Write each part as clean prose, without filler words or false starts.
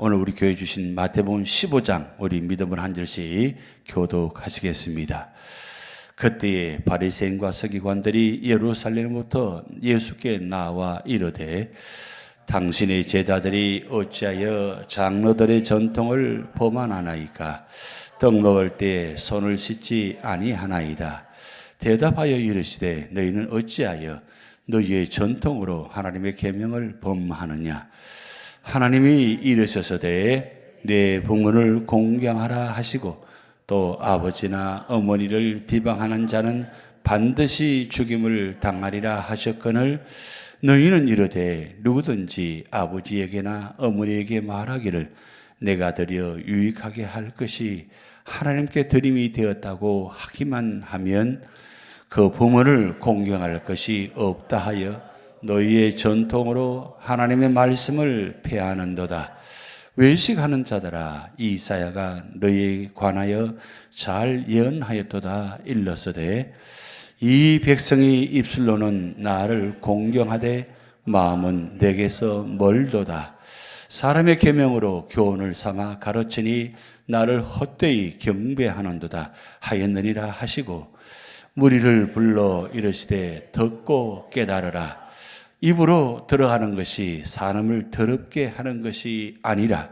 오늘 우리 교회 주신 마태복음 15장 우리 믿음을 한 절씩 교독하시겠습니다. 그때에 바리새인과 서기관들이 예루살렘부터 예수께 나와 이르되 당신의 제자들이 어찌하여 장로들의 전통을 범하나이까? 떡 먹을 때 손을 씻지 아니하나이다. 대답하여 이르시되 너희는 어찌하여 너희의 전통으로 하나님의 계명을 범하느냐? 하나님이 이르셨으되 내 부모를 공경하라 하시고 또 아버지나 어머니를 비방하는 자는 반드시 죽임을 당하리라 하셨거늘 너희는 이르되 누구든지 아버지에게나 어머니에게 말하기를 내가 드려 유익하게 할 것이 하나님께 드림이 되었다고 하기만 하면 그 부모를 공경할 것이 없다 하여 너희의 전통으로 하나님의 말씀을 폐하는도다. 외식하는 자들아, 이사야가 너희에 관하여 잘 예언하였도다. 일렀으되 이 백성이 입술로는 나를 공경하되 마음은 내게서 멀도다. 사람의 계명으로 교훈을 삼아 가르치니 나를 헛되이 경배하는도다 하였느니라 하시고 무리를 불러 이르시되 듣고 깨달으라. 입으로 들어가는 것이 사람을 더럽게 하는 것이 아니라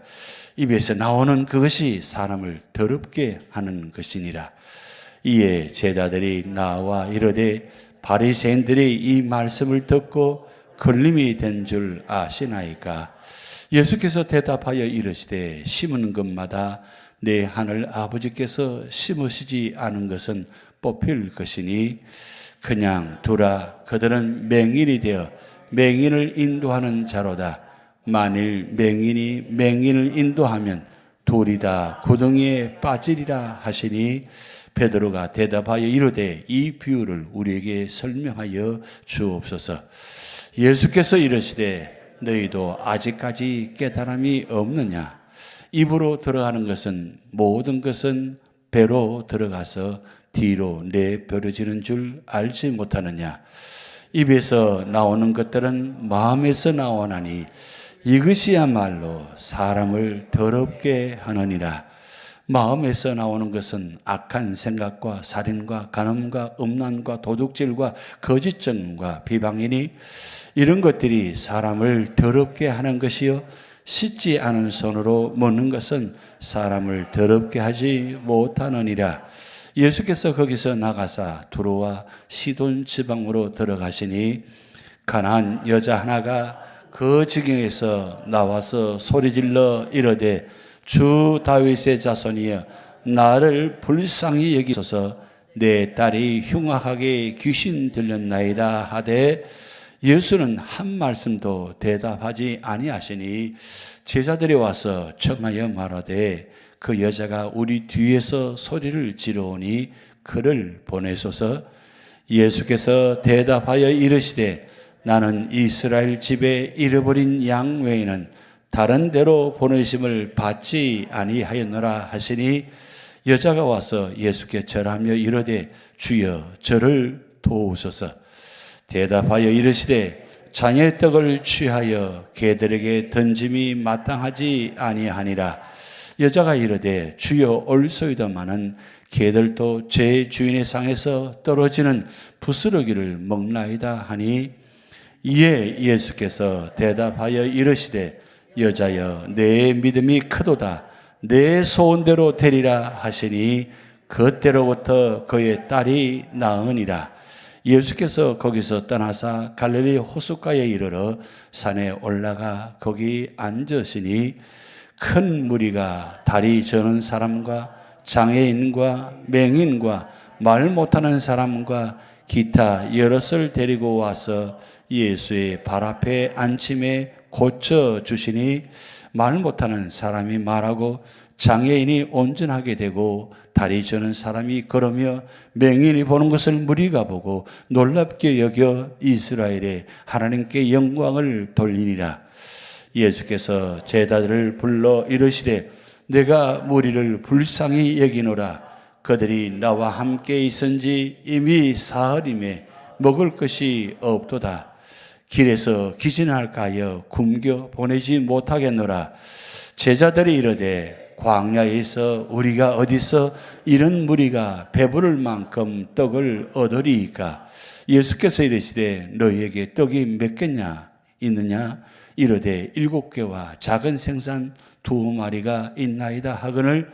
입에서 나오는 그것이 사람을 더럽게 하는 것이니라. 이에 제자들이 나와 이르되 바리새인들이 이 말씀을 듣고 걸림이 된 줄 아시나이까? 예수께서 대답하여 이르시되 심은 것마다 내 하늘 아버지께서 심으시지 않은 것은 뽑힐 것이니 그냥 두라. 그들은 맹인이 되어 맹인을 인도하는 자로다. 만일 맹인이 맹인을 인도하면 둘이 다 구덩이에 빠지리라 하시니 베드로가 대답하여 이르되 이 비유를 우리에게 설명하여 주옵소서. 예수께서 이르시되 너희도 아직까지 깨달음이 없느냐? 입으로 들어가는 것은 모든 것은 배로 들어가서 뒤로 내버려지는 줄 알지 못하느냐? 입에서 나오는 것들은 마음에서 나오나니 이것이야말로 사람을 더럽게 하느니라. 마음에서 나오는 것은 악한 생각과 살인과 간음과 음란과 도둑질과 거짓증과 비방이니 이런 것들이 사람을 더럽게 하는 것이요 씻지 않은 손으로 먹는 것은 사람을 더럽게 하지 못하느니라. 예수께서 거기서 나가사 두로와 시돈 지방으로 들어가시니 가나안 여자 하나가 그 지경에서 나와서 소리질러 이르되 주 다윗의 자손이여 나를 불쌍히 여기소서 내 딸이 흉악하게 귀신 들렸나이다 하되 예수는 한 말씀도 대답하지 아니하시니 제자들이 와서 청하여 말하되 그 여자가 우리 뒤에서 소리를 지르오니 그를 보내소서. 예수께서 대답하여 이르시되 나는 이스라엘 집에 잃어버린 양 외에는 다른 데로 보내심을 받지 아니하였노라 하시니 여자가 와서 예수께 절하며 이르되 주여 저를 도우소서. 대답하여 이르시되 자녀의 떡을 취하여 개들에게 던짐이 마땅하지 아니하니라. 여자가 이르되 주여 올소이다마는 개들도 제 주인의 상에서 떨어지는 부스러기를 먹나이다 하니 이에 예수께서 대답하여 이르시되 여자여 내 믿음이 크도다. 내 소원대로 되리라 하시니 그때로부터 그의 딸이 나으니라. 예수께서 거기서 떠나사 갈릴리 호숫가에 이르러 산에 올라가 거기 앉으시니 큰 무리가 다리 저는 사람과 장애인과 맹인과 말 못하는 사람과 기타 여럿을 데리고 와서 예수의 발 앞에 앉힘에 고쳐주시니 말 못하는 사람이 말하고 장애인이 온전하게 되고 다리 저는 사람이 걸으며 맹인이 보는 것을 무리가 보고 놀랍게 여겨 이스라엘에 하나님께 영광을 돌리니라. 예수께서 제자들을 불러 이르시되 내가 무리를 불쌍히 여기노라. 그들이 나와 함께 있은지 이미 사흘임에 먹을 것이 없도다. 길에서 기진할까 하여 굶겨 보내지 못하겠노라. 제자들이 이르되 광야에서 우리가 어디서 이런 무리가 배부를 만큼 떡을 얻으리이까? 예수께서 이르시되 너희에게 떡이 몇 개냐 있느냐? 이르되 7개와 작은 생선 2마리가 있나이다 하거늘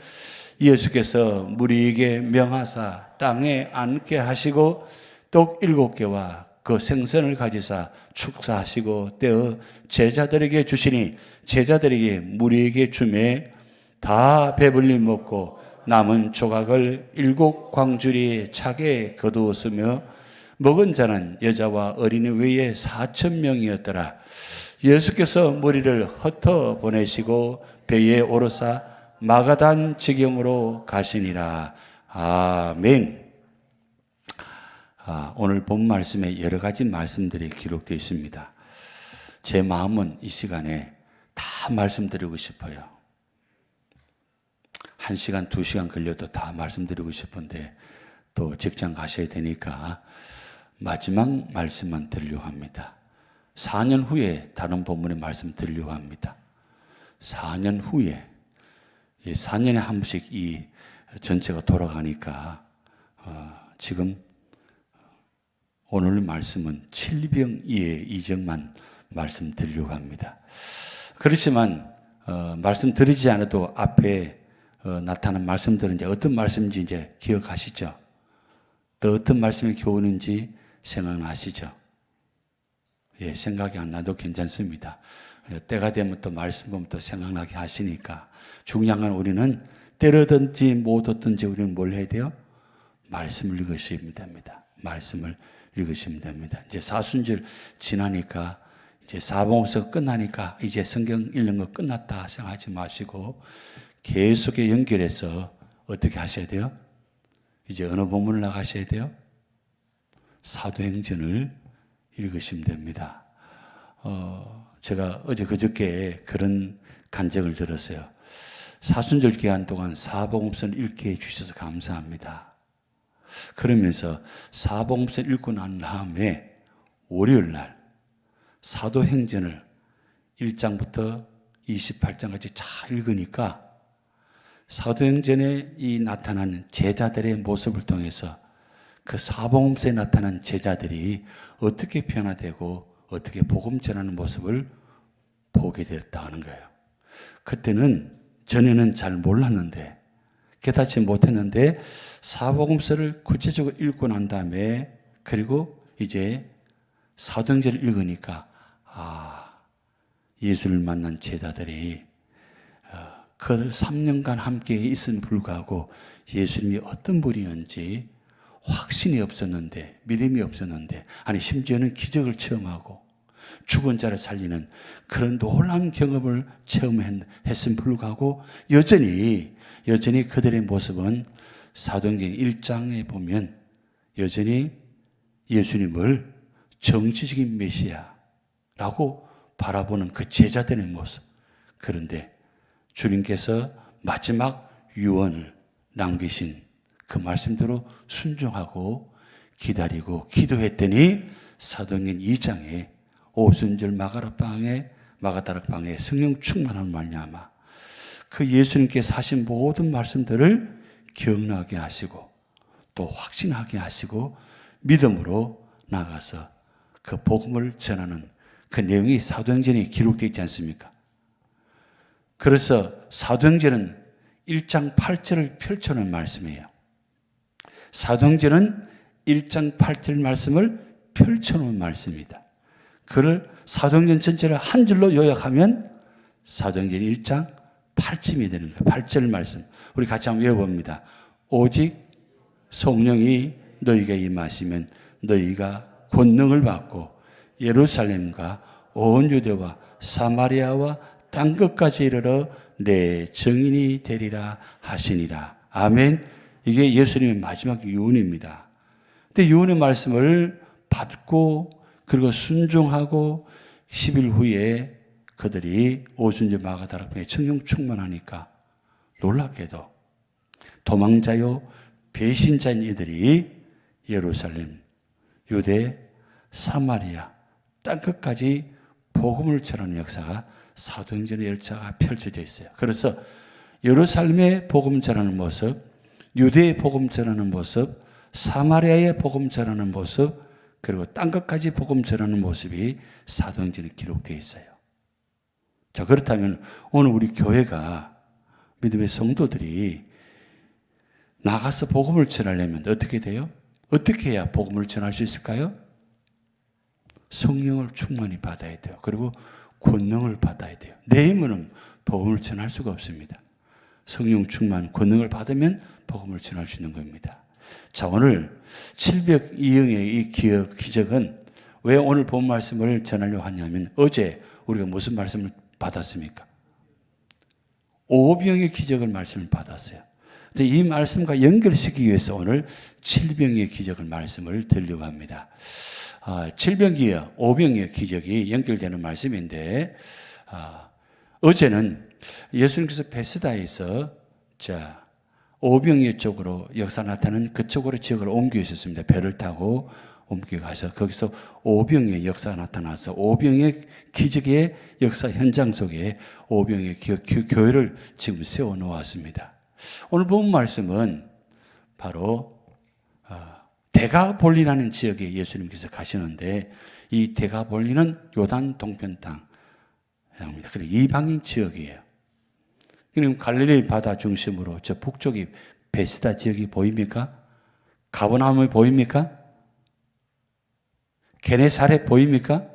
예수께서 무리에게 명하사 땅에 앉게 하시고 떡 7개와 그 생선을 가지사 축사하시고 떼어 제자들에게 주시니 제자들에게 무리에게 주매 다 배불리 먹고 남은 조각을 7광주리에 차게 거두었으며 먹은 자는 여자와 어린이 외에 4,000명이었더라. 예수께서 무리를 흩어 보내시고 배에 오르사 마가단 지경으로 가시니라. 아멘. 오늘 본 말씀에 여러 가지 말씀들이 기록되어 있습니다. 제 마음은 이 시간에 다 말씀드리고 싶어요. 1시간, 2시간 걸려도 다 말씀드리고 싶은데 또 직장 가셔야 되니까 마지막 말씀만 드리려고 합니다. 4년 후에 다른 본문의 말씀 드리려고 합니다. 4년 후에 4년에 한 번씩 이 전체가 돌아가니까 지금 오늘 말씀은 7병이의 이정만 말씀드리려고 합니다. 그렇지만 말씀드리지 않아도 앞에 나타난 말씀들은 이제 어떤 말씀인지 이제 기억하시죠? 또 어떤 말씀의 교훈인지 생각나시죠? 예, 생각이 안 나도 괜찮습니다. 때가 되면 또 말씀 보면 또 생각나게 하시니까 중요한 건 우리는 때려든지 못 얻든지 우리는 뭘 해야 돼요? 말씀을 읽으시면 됩니다. 말씀을 읽으시면 됩니다. 이제 사순절 지나니까 이제 사복음서 끝나니까 이제 성경 읽는 거 끝났다 생각하지 마시고 계속해 연결해서 어떻게 하셔야 돼요? 이제 어느 본문을 나가셔야 돼요? 사도행전을 읽으시면 됩니다. 제가 어제 그저께 그런 간증을 들었어요. 사순절 기간 동안 사복음서를 읽게 해주셔서 감사합니다. 그러면서 사복음서를 읽고 난 다음에 월요일 날 사도행전을 1장부터 28장까지 잘 읽으니까 사도행전에 이 나타난 제자들의 모습을 통해서 그 사복음서에 나타난 제자들이 어떻게 변화되고 어떻게 복음 전하는 모습을 보게 됐다는 거예요. 그때는 전에는 잘 몰랐는데 깨닫지 못했는데 사복음서를 구체적으로 읽고 난 다음에 그리고 이제 사도행전을 읽으니까 예수를 만난 제자들이 그 3년간 함께 있음에 불구하고 예수님이 어떤 분이었는지 확신이 없었는데 믿음이 없었는데 아니 심지어는 기적을 체험하고 죽은 자를 살리는 그런 놀라운 경험을 체험했음에 불구하고 여전히 그들의 모습은 사도행전 1장에 보면 여전히 예수님을 정치적인 메시아라고 바라보는 그 제자들의 모습. 그런데 주님께서 마지막 유언을 남기신 그 말씀대로 순종하고 기다리고 기도했더니 사도행전 2장에 오순절 마가다락방에 성령 충만한 말미암아 그 예수님께서 하신 모든 말씀들을 기억나게 하시고 또 확신하게 하시고 믿음으로 나가서 그 복음을 전하는 그 내용이 사도행전에 기록되어 있지 않습니까? 그래서 사도행전은 1장 8절을 펼쳐놓은 말씀이에요. 사도행전은 1장 8절 말씀을 펼쳐놓은 말씀입니다. 그를 사도행전 전체를 한 줄로 요약하면 사도행전 1장 8절이 되는 거예요. 8절 말씀. 우리 같이 한번 외워봅니다. 오직 성령이 너희에게 임하시면 너희가 권능을 받고 예루살렘과 온 유대와 사마리아와 땅 끝까지 이르러 내 증인이 되리라 하시니라. 아멘. 이게 예수님의 마지막 유언입니다. 근데 유언의 말씀을 받고 그리고 순종하고 10일 후에 그들이 오순절 마가다락방에 성령 충만하니까 놀랍게도 도망자요 배신자인 이들이 예루살렘, 유대, 사마리아 땅끝까지 복음을 전하는 역사가 사도행전의 열차가 펼쳐져 있어요. 그래서 예루살렘의 복음 전하는 모습, 유대의 복음 전하는 모습, 사마리아의 복음 전하는 모습, 그리고 딴 것까지 복음 전하는 모습이 사도행전에 기록되어 있어요. 자, 그렇다면 오늘 우리 교회가, 믿음의 성도들이 나가서 복음을 전하려면 어떻게 돼요? 어떻게 해야 복음을 전할 수 있을까요? 성령을 충만히 받아야 돼요. 그리고 권능을 받아야 돼요. 내 힘으로는 복음을 전할 수가 없습니다. 성령 충만, 권능을 받으면 복음을 전할 수 있는 겁니다. 자, 오늘 702형의 이 기적은 왜 오늘 본 말씀을 전하려고 하냐면, 어제 우리가 무슨 말씀을 받았습니까? 오병의 기적을 말씀을 받았어요. 이 말씀과 연결시키기 위해서 오늘 7병의 기적을 말씀을 드리려고 합니다. 7병기와 5병의 기적이 연결되는 말씀인데, 어제는 예수님께서 베스다에서 오병이어 쪽으로 역사 나타나는 그쪽으로 지역을 옮겨 있었습니다. 배를 타고 옮겨가서 거기서 오병의 역사가 나타나서 오병의 기적의 역사 현장 속에 오병의 교회를 지금 세워놓았습니다. 오늘 본 말씀은 바로 데가볼리라는 지역에 예수님께서 가시는데, 이 데가볼리는 요단 동편 땅입니다. 그리고 이방인 지역이에요. 그럼 갈릴리 바다 중심으로 저 북쪽이 베스다 지역이 보입니까? 가버나움이 보입니까? 게네사렛 보입니까?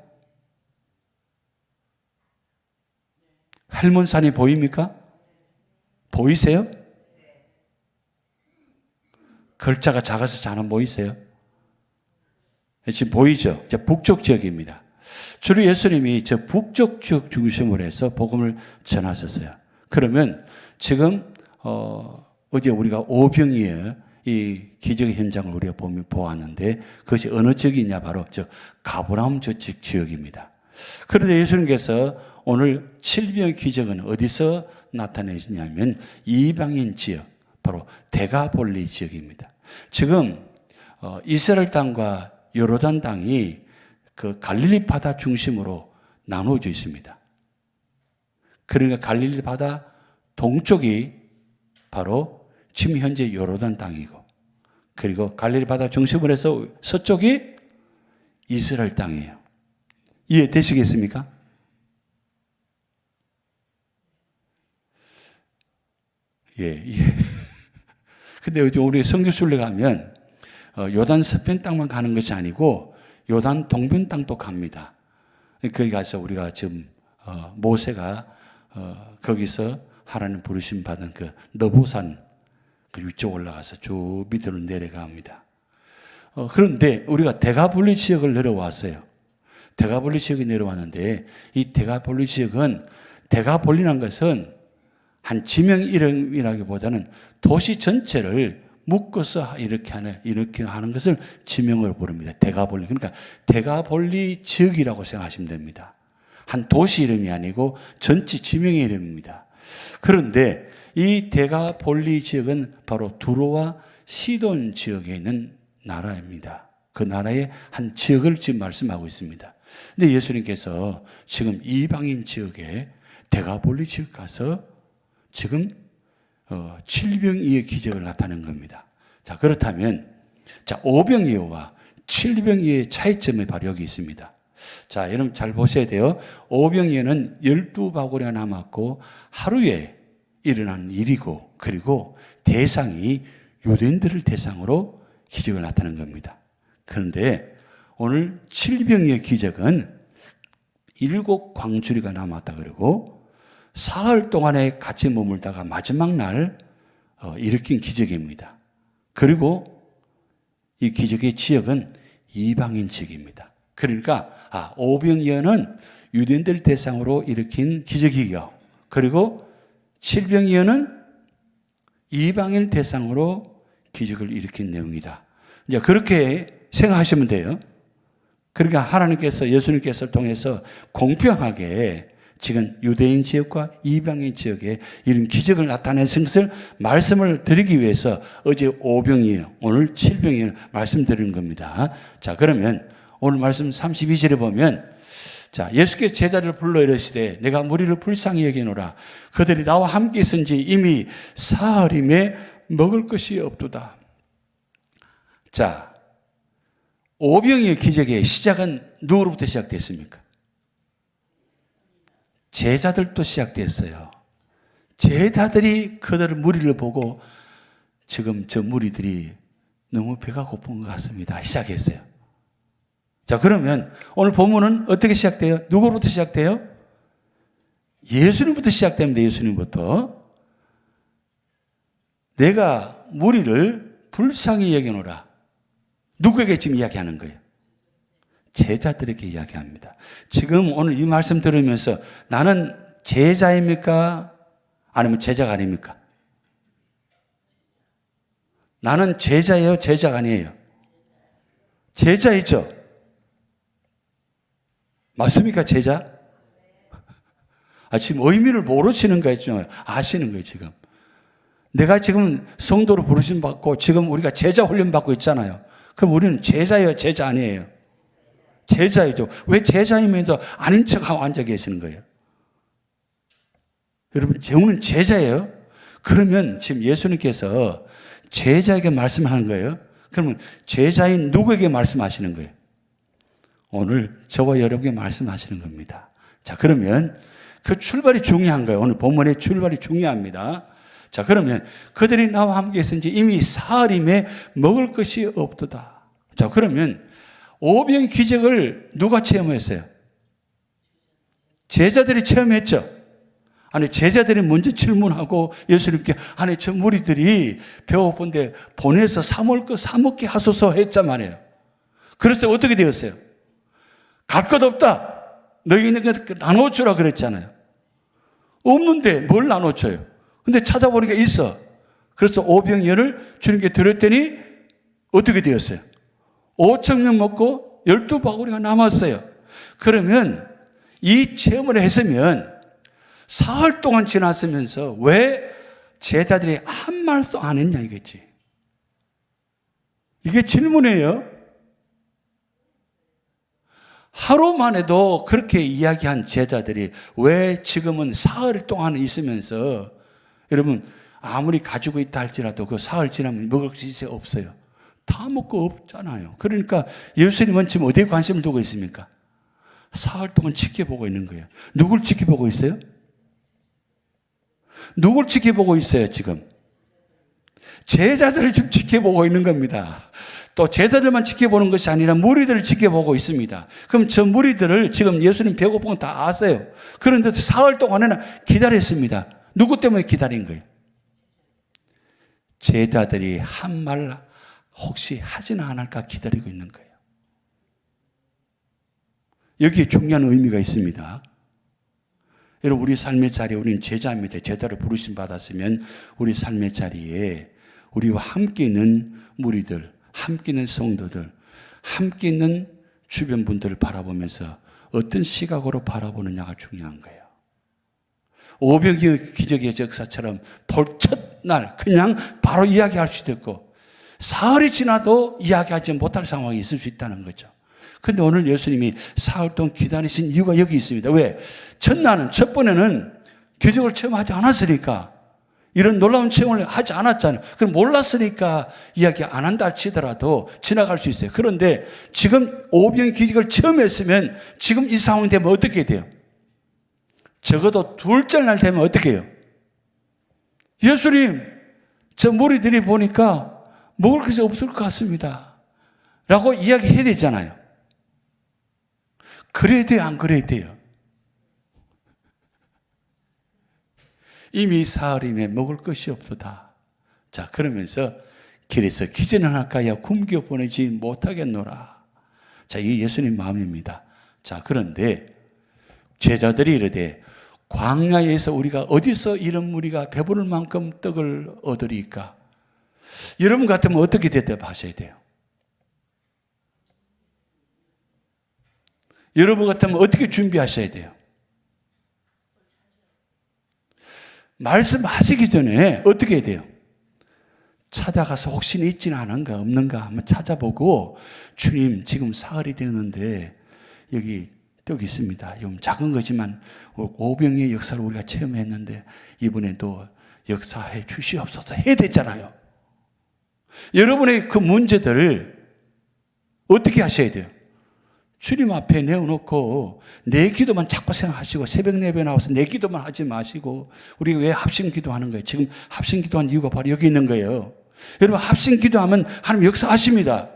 할몬산이 보입니까? 보이세요? 글자가 작아서 잘 안 보이세요? 지금 보이죠? 저 북쪽 지역입니다. 주로 예수님이 저 북쪽 지역 중심으로 해서 복음을 전하셨어요. 그러면 지금 어제 우리가 오병이의 이 기적의 현장을 우리가 보았는데, 그것이 어느 지역이냐? 바로 저 가버나움 저 지역입니다. 그런데 예수님께서 오늘 7병의 기적은 어디서 나타내시냐면 이방인 지역, 바로 데가볼리 지역입니다. 지금 이스라엘 땅과 요르단 땅이 그 갈릴리 바다 중심으로 나누어져 있습니다. 그러니까 갈릴리 바다 동쪽이 바로 지금 현재 요르단 땅이고, 그리고 갈릴리 바다 중심으로 해서 서쪽이 이스라엘 땅이에요. 이해되시겠습니까? 예. 근데 요즘 우리 성지순례 가면 요단 서편 땅만 가는 것이 아니고 요단 동편 땅도 갑니다. 거기 가서 우리가 지금 모세가 거기서 하나님 부르심 받은 그 너보산 그 위쪽 올라가서 쭉 밑으로 내려갑니다. 그런데 우리가 데가볼리 지역을 내려왔어요. 데가볼리 지역에 내려왔는데, 이 데가볼리 지역은, 데가볼리라는 것은 한 지명 이름이라기보다는 도시 전체를 묶어서 이렇게 하는 것을 지명으로 부릅니다. 데가볼리. 그러니까 데가볼리 지역이라고 생각하시면 됩니다. 한 도시 이름이 아니고 전체 지명의 이름입니다. 그런데 이 데가볼리 지역은 바로 두로와 시돈 지역에 있는 나라입니다. 그 나라의 한 지역을 지금 말씀하고 있습니다. 근데 예수님께서 지금 이방인 지역에 데가볼리 지역 가서 지금 7병이의 기적을 나타낸 겁니다. 자, 그렇다면 5병이와 7병이의 차이점이 바로 여기 있습니다. 자, 여러분 잘 보셔야 돼요. 5병이는 12바구리가 남았고 하루에 일어난 일이고, 그리고 대상이 유대인들을 대상으로 기적을 나타낸 겁니다. 그런데 오늘 7병이의 기적은 7 광주리가 남았다 그러고 사흘 동안에 같이 머물다가 마지막 날 일으킨 기적입니다. 그리고 이 기적의 지역은 이방인 지역입니다. 그러니까 오병이어는 유대인들 대상으로 일으킨 기적이요, 그리고 7병이어는 이방인 대상으로 기적을 일으킨 내용이다. 이제 그렇게 생각하시면 돼요. 그러니까 하나님께서, 예수님께서 통해서 공평하게 지금 유대인 지역과 이방인 지역에 이런 기적을 나타내신 것을 말씀을 드리기 위해서 어제 5병이에요, 오늘 7병이에요 말씀드리는 겁니다. 자, 그러면 오늘 말씀 32절에 보면 자, 예수께서 제자를 불러 이르시되 내가 무리를 불쌍히 여기노라. 그들이 나와 함께 있은지 이미 사흘임에 먹을 것이 없도다. 자, 오병이의 기적의 시작은 누구로부터 시작됐습니까? 제자들도 시작됐어요. 제자들이 그들 무리를 보고 지금 저 무리들이 너무 배가 고픈 것 같습니다. 시작했어요. 자, 그러면 오늘 본문은 어떻게 시작돼요? 누구로부터 시작돼요? 예수님부터 시작됩니다. 예수님부터. 내가 무리를 불쌍히 여기노라. 누구에게 지금 이야기하는 거예요? 제자들에게 이야기합니다. 지금 오늘 이 말씀 들으면서 나는 제자입니까? 아니면 제자가 아닙니까? 나는 제자예요? 제자가 아니에요? 제자이죠? 맞습니까? 제자? 지금 의미를 모르시는 거예요? 아시는 거예요, 지금. 내가 지금 성도로 부르심 받고 지금 우리가 제자 훈련 받고 있잖아요. 그럼 우리는 제자예요? 제자 아니에요? 제자이죠. 왜 제자이면서 아닌 척하고 앉아 계시는 거예요? 여러분, 우리는 제자예요? 그러면 지금 예수님께서 제자에게 말씀하는 거예요? 그러면 제자인 누구에게 말씀하시는 거예요? 오늘 저와 여러분에게 말씀하시는 겁니다. 자, 그러면 그 출발이 중요한 거예요. 오늘 본문의 출발이 중요합니다. 자, 그러면 그들이 나와 함께 있은지 이미 사흘임에 먹을 것이 없도다. 자, 그러면 오병 기적을 누가 체험했어요? 제자들이 체험했죠. 아니, 제자들이 먼저 질문하고 예수님께 아니, 저 무리들이 배고픈데 보내서 사 먹게 하소서 했단 말이에요. 그래서 어떻게 되었어요? 갈 것 없다. 너희는 나눠주라 그랬잖아요. 없는데 뭘 나눠줘요? 근데 찾아보니까 있어. 그래서 오병이어를 주님께 드렸더니 어떻게 되었어요? 5,000명 먹고 12바구니가 남았어요. 그러면 이 체험을 했으면 사흘 동안 지났으면서 왜 제자들이 한 말도 안 했냐 이겠지. 이게 질문이에요. 하루만 해도 그렇게 이야기한 제자들이 왜 지금은 사흘 동안 있으면서 여러분 아무리 가지고 있다 할지라도 그 사흘 지나면 먹을 것이 없어요. 다 먹고 없잖아요. 그러니까 예수님은 지금 어디에 관심을 두고 있습니까? 사흘 동안 지켜보고 있는 거예요. 누굴 지켜보고 있어요? 누굴 지켜보고 있어요, 지금? 제자들을 지금 지켜보고 있는 겁니다. 또 제자들만 지켜보는 것이 아니라 무리들을 지켜보고 있습니다. 그럼 저 무리들을 지금 예수님 배고픈 건 다 아세요. 그런데 사흘 동안에는 기다렸습니다. 누구 때문에 기다린 거예요? 제자들이 한 말 혹시 하지는 않을까 기다리고 있는 거예요. 여기에 중요한 의미가 있습니다. 여러분, 우리 삶의 자리에 우리는 제자입니다. 제자를 부르심 받았으면 우리 삶의 자리에 우리와 함께 있는 무리들, 함께 있는 성도들, 함께 있는 주변 분들을 바라보면서 어떤 시각으로 바라보느냐가 중요한 거예요. 오병이의 기적의 역사처럼 볼 첫날 그냥 바로 이야기할 수도 있고 사흘이 지나도 이야기하지 못할 상황이 있을 수 있다는 거죠. 그런데 오늘 예수님이 사흘 동안 기다리신 이유가 여기 있습니다. 왜? 첫날은, 첫 번에는 기적을 체험하지 않았으니까 이런 놀라운 체험을 하지 않았잖아요. 그럼 몰랐으니까 이야기 안 한다 할지더라도 지나갈 수 있어요. 그런데 지금 오병의 기적을 체험했으면 지금 이 상황이 되면 어떻게 돼요? 적어도 둘째 날 되면 어떻게 해요? 예수님, 저 무리들이 보니까 먹을 것이 없을 것 같습니다. 라고 이야기해야 되잖아요. 그래야 돼요? 안 그래야 돼요? 이미 사흘이면 먹을 것이 없도다. 자, 그러면서 길에서 기전을 할까야 굶겨 보내지 못하겠노라. 자, 이게 예수님 마음입니다. 자, 그런데 제자들이 이르되 광야에서 우리가 어디서 이런 무리가 배부를 만큼 떡을 얻으리까? 여러분 같으면 어떻게 대답하셔야 돼요? 여러분 같으면 어떻게 준비하셔야 돼요? 말씀하시기 전에 어떻게 해야 돼요? 찾아가서 혹시 있지는 않은가 없는가 한번 찾아보고 주님 지금 사흘이 되었는데 여기 떡이 있습니다. 좀 작은 거지만 오병이의 역사를 우리가 체험했는데 이번에도 역사해 주시옵소서 해야 되잖아요. 여러분의 그 문제들을 어떻게 하셔야 돼요? 주님 앞에 내어놓고 내 기도만 자꾸 생각하시고 새벽 예배 나와서 내 기도만 하지 마시고 우리가 왜 합심 기도하는 거예요? 지금 합심 기도한 이유가 바로 여기 있는 거예요. 여러분 합심 기도하면 하나님 역사하십니다.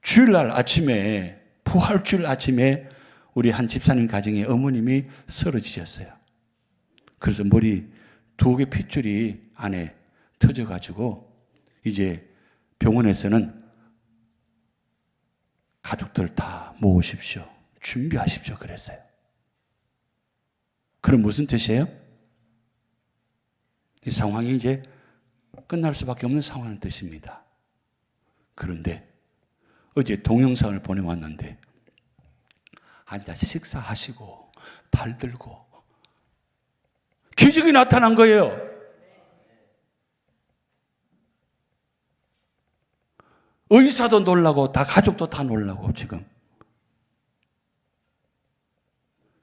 주일날 아침에 부활주일 아침에 우리 한 집사님 가정에 어머님이 쓰러지셨어요. 그래서 머리 2개 핏줄이 안에 터져가지고 이제 병원에서는 가족들 다 모으십시오. 준비하십시오. 그랬어요. 그럼 무슨 뜻이에요? 이 상황이 이제 끝날 수밖에 없는 상황의 뜻입니다. 그런데 어제 동영상을 보내왔는데 앉아 식사하시고 발 들고 기적이 나타난 거예요. 의사도 놀라고 다 가족도 다 놀라고 지금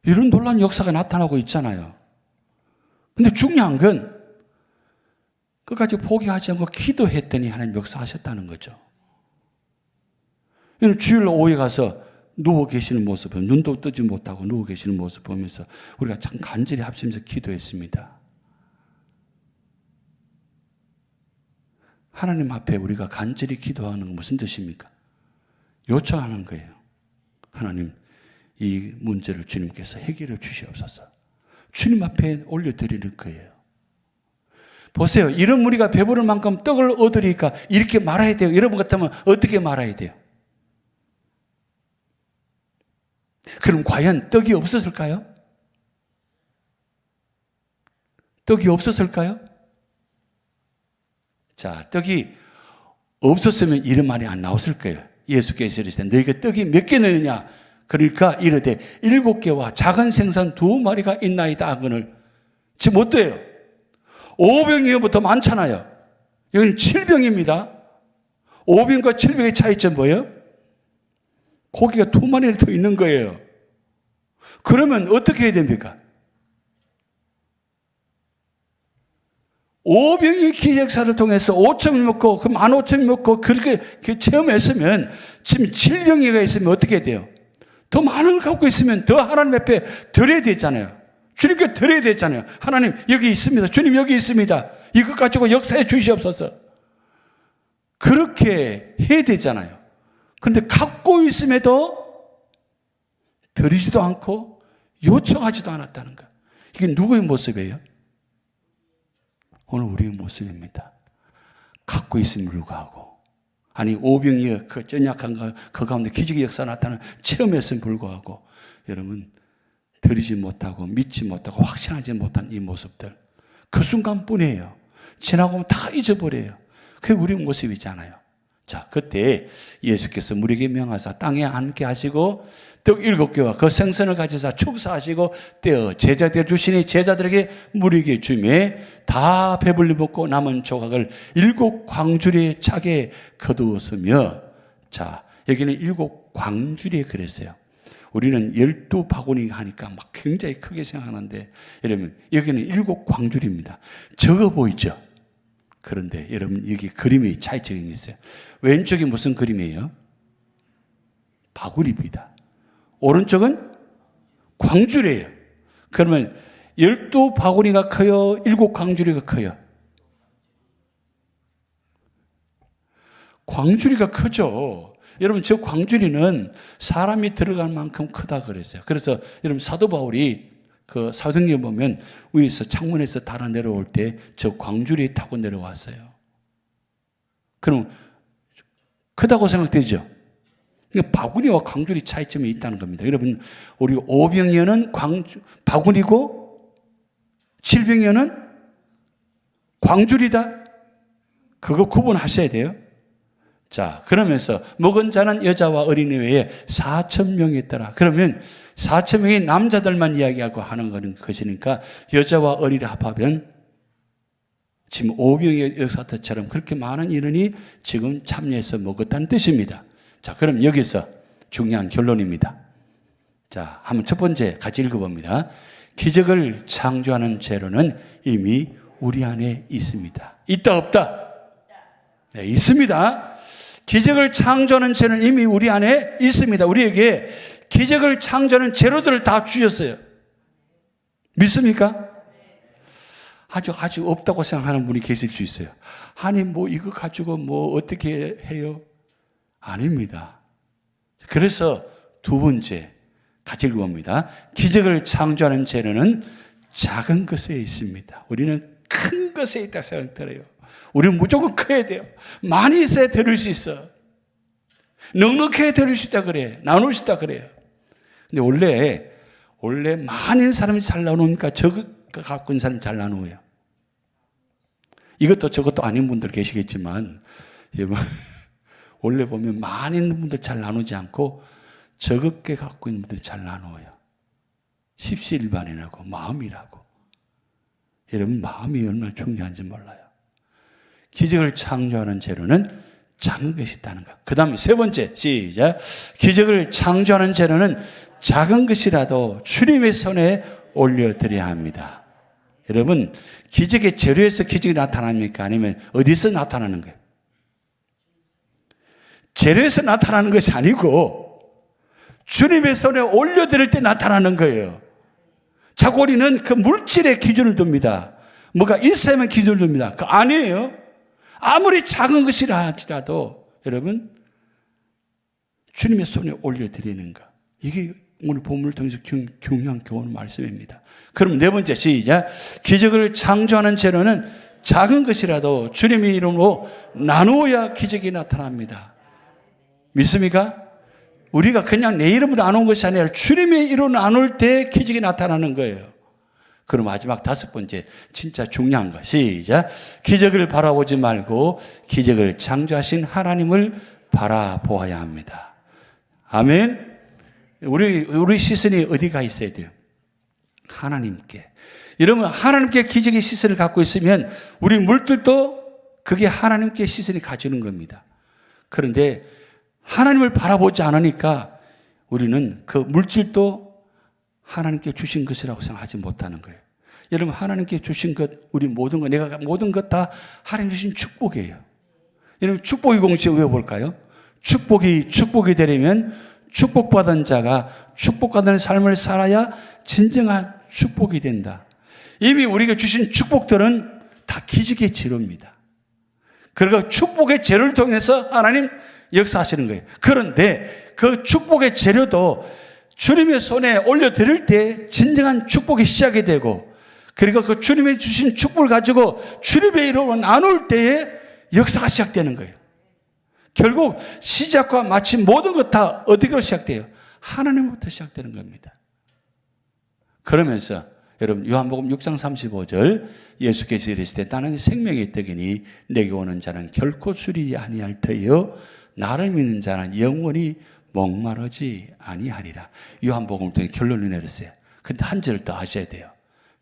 이런 놀라운 역사가 나타나고 있잖아요. 근데 중요한 건 끝까지 포기하지 않고 기도했더니 하나님 역사하셨다는 거죠. 주일 오후에 가서 누워 계시는 모습을 눈도 뜨지 못하고 누워 계시는 모습 보면서 우리가 참 간절히 합심해서 기도했습니다. 하나님 앞에 우리가 간절히 기도하는 건 무슨 뜻입니까? 요청하는 거예요. 하나님, 이 문제를 주님께서 해결해 주시옵소서. 주님 앞에 올려드리는 거예요. 보세요. 이런 우리가 배부를 만큼 떡을 얻으니까 이렇게 말아야 돼요. 여러분 같으면 어떻게 말아야 돼요? 그럼 과연 떡이 없었을까요? 떡이 없었을까요? 자, 떡이 없었으면 이런 말이 안 나왔을 거예요. 예수께서 이르시되 너희가 떡이 몇 개 넣느냐? 그러니까 이르되 7개와 작은 생선 2마리가 있나이다 하거늘 지금 어때요? 5병이부터 많잖아요. 여기는 7병입니다. 5병과 7병의 차이점 뭐예요? 고기가 2마리나 더 있는 거예요. 그러면 어떻게 해야 됩니까? 5병의 기적사를 통해서 5점을 먹고 그 15,000을 먹고 그렇게 체험했으면 지금 7병이가 있으면 어떻게 돼요? 더 많은 걸 갖고 있으면 더 하나님 앞에 드려야 되잖아요. 주님께 드려야 되잖아요. 하나님 여기 있습니다. 주님 여기 있습니다. 이것 가지고 역사해 주시옵소서. 그렇게 해야 되잖아요. 그런데 갖고 있음에도 드리지도 않고 요청하지도 않았다는 거. 이게 누구의 모습이에요? 오늘 우리의 모습입니다. 갖고 있음을 불구하고 아니 오병이어 그 전약한 그 가운데 기적의 역사 나타나는 체험했음을 불구하고 여러분 드리지 못하고 믿지 못하고 확신하지 못한 이 모습들 그 순간뿐이에요. 지나고 다 잊어버려요. 그게 우리의 모습이잖아요. 자, 그때 예수께서 우리에게 명하사 땅에 앉게 하시고 떡 7개와 그 생선을 가져서 축사하시고 떼어 제자들 주시니 제자들에게 무리게 주매 다 배불리 먹고 남은 조각을 7 광주리에 차게 거두었으며 자, 여기는 7 광주리에 그랬어요. 우리는 12바구니 하니까 막 굉장히 크게 생각하는데 여러분 여기는 7 광주리입니다. 적어 보이죠? 그런데 여러분 여기 그림의 차이점이 있어요. 왼쪽이 무슨 그림이에요? 바구리입니다. 오른쪽은 광주리예요. 그러면 12바구니가 커요? 7 광주리가 커요? 광주리가 크죠. 여러분 저 광주리는 사람이 들어갈 만큼 크다 그랬어요. 그래서 여러분 사도 바울이 그 사도행전 보면 위에서 창문에서 달아 내려올 때 저 광주리에 타고 내려왔어요. 그럼 크다고 생각되죠? 그러니까 바구니와 광주리 차이점이 있다는 겁니다. 여러분 우리 5병이어는 바구니고 7병이어는 광주리다. 그거 구분하셔야 돼요. 자, 그러면서 먹은 자는 여자와 어린이 외에 4,000명이 있더라. 그러면 4,000명이 남자들만 이야기하고 하는 것이니까 여자와 어린이를 합하면 지금 5병의 역사처럼 그렇게 많은 인원이 지금 참여해서 먹었다는 뜻입니다. 자, 그럼 여기서 중요한 결론입니다. 자, 한번 첫 번째 같이 읽어봅니다. 기적을 창조하는 재료는 이미 우리 안에 있습니다. 있다 없다? 네, 있습니다. 기적을 창조하는 재료는 이미 우리 안에 있습니다. 우리에게 기적을 창조하는 재료들을 다 주셨어요. 믿습니까? 아주 없다고 생각하는 분이 계실 수 있어요. 아니 뭐 이거 가지고 뭐 어떻게 해요? 아닙니다. 그래서 두 번째 같이 읽어봅니다. 기적을 창조하는 재료는 작은 것에 있습니다. 우리는 큰 것에 있다 생각해요. 우리는 무조건 커야 돼요. 많이 있어야 드릴 수 있어. 넉넉해야 드릴 수 있다 그래. 나눌 수 있다 그래요. 근데 원래 많은 사람이 잘 나누니까 적거 갖고 있는 사람이 잘 나누어요. 이것도 저것도 아닌 분들 계시겠지만 원래 보면 많이 있는 분들 잘 나누지 않고 적게 갖고 있는 분들이 잘 나누어요. 십시일반이라고 마음이라고. 여러분 마음이 얼마나 중요한지 몰라요. 기적을 창조하는 재료는 작은 것이 있다는 것. 그 다음에 세 번째 시작. 기적을 창조하는 재료는 작은 것이라도 주님의 손에 올려드려야 합니다. 여러분 기적의 재료에서 기적이 나타납니까? 아니면 어디서 나타나는 거예요? 재료에서 나타나는 것이 아니고 주님의 손에 올려드릴 때 나타나는 거예요. 자꾸 우리는 그 물질의 기준을 둡니다. 뭐가 있어야만 기준을 둡니다. 그거 아니에요. 아무리 작은 것이라 할지라도 여러분 주님의 손에 올려드리는 것. 이게 오늘 본문을 통해서 중요한 교훈 말씀입니다. 그럼 네 번째 시작. 기적을 창조하는 재료는 작은 것이라도 주님의 이름으로 나누어야 기적이 나타납니다. 믿습니까? 우리가 그냥 내 이름으로 나눈 것이 아니라 주님의 이름으로 나눌 때 기적이 나타나는 거예요. 그럼 마지막 다섯 번째 진짜 중요한 거 시작. 기적을 바라보지 말고 기적을 창조하신 하나님을 바라보아야 합니다. 아멘. 우리 시선이 어디가 있어야 돼요? 하나님께. 여러분 하나님께 기적의 시선을 갖고 있으면 우리 물들도 그게 하나님께 시선이 가지는 겁니다. 그런데 하나님을 바라보지 않으니까 우리는 그 물질도 하나님께 주신 것이라고 생각하지 못하는 거예요. 여러분 하나님께 주신 것, 우리 모든 것, 내가 모든 것 다 하나님 주신 축복이에요. 여러분 축복의 공식 외워볼까요? 축복이 되려면 축복받은 자가 축복받는 삶을 살아야 진정한 축복이 된다. 이미 우리가 주신 축복들은 다 기적의 재료입니다. 그러니까 축복의 재료를 통해서 하나님 역사하시는 거예요. 그런데 그 축복의 재료도 주님의 손에 올려드릴 때 진정한 축복이 시작이 되고 그리고 그 주님이 주신 축복을 가지고 주님의 이름으로 나눌 때에 역사가 시작되는 거예요. 결국 시작과 마침 모든 것 다 어디로 시작돼요? 하나님부터 시작되는 겁니다. 그러면서 여러분 요한복음 6장 35절 예수께서 이르시되 나는 생명의 떡이니 내게 오는 자는 결코 줄이지 아니할 터이요 나를 믿는 자는 영원히 목마르지 아니하리라. 요한복음을 통해 결론을 내렸어요. 근데 한 절을 더 하셔야 돼요.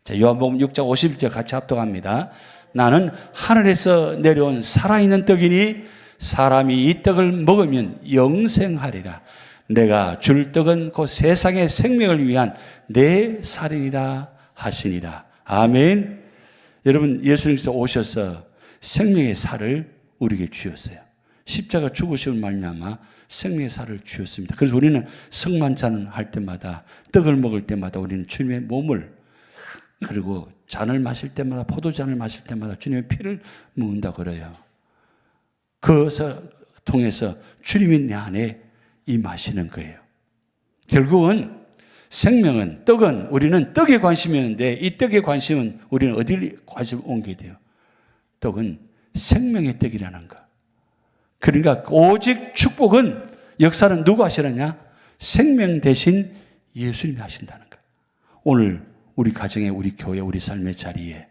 자, 요한복음 6장 51절 같이 합독합니다. 나는 하늘에서 내려온 살아있는 떡이니 사람이 이 떡을 먹으면 영생하리라. 내가 줄 떡은 곧 세상의 생명을 위한 내 살이니라 하시니라. 아멘. 여러분 예수님께서 오셔서 생명의 살을 우리에게 주셨어요. 십자가 죽으심을 말미암아 생명의 살을 주셨습니다. 그래서 우리는 성만찬 할 때마다 떡을 먹을 때마다 우리는 주님의 몸을 그리고 잔을 마실 때마다 포도잔을 마실 때마다 주님의 피를 먹는다 그래요. 그것을 통해서 주님이 내 안에 임하시는 거예요. 결국은 생명은 떡은 우리는 떡에 관심이었는데 이 떡에 관심은 우리는 어디를 관심을 옮기게 돼요? 떡은 생명의 떡이라는 것. 그러니까 오직 축복은 역사는 누가 하시느냐? 생명 대신 예수님이 하신다는 것. 오늘 우리 가정에 우리 교회 우리 삶의 자리에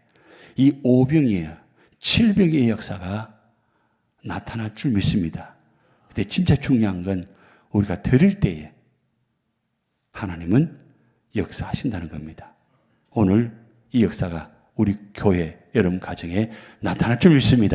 이 5병이에요. 7병의 역사가 나타날 줄 믿습니다. 근데 진짜 중요한 건 우리가 드릴 때에 하나님은 역사하신다는 겁니다. 오늘 이 역사가 우리 교회 여러분 가정에 나타날 줄 믿습니다.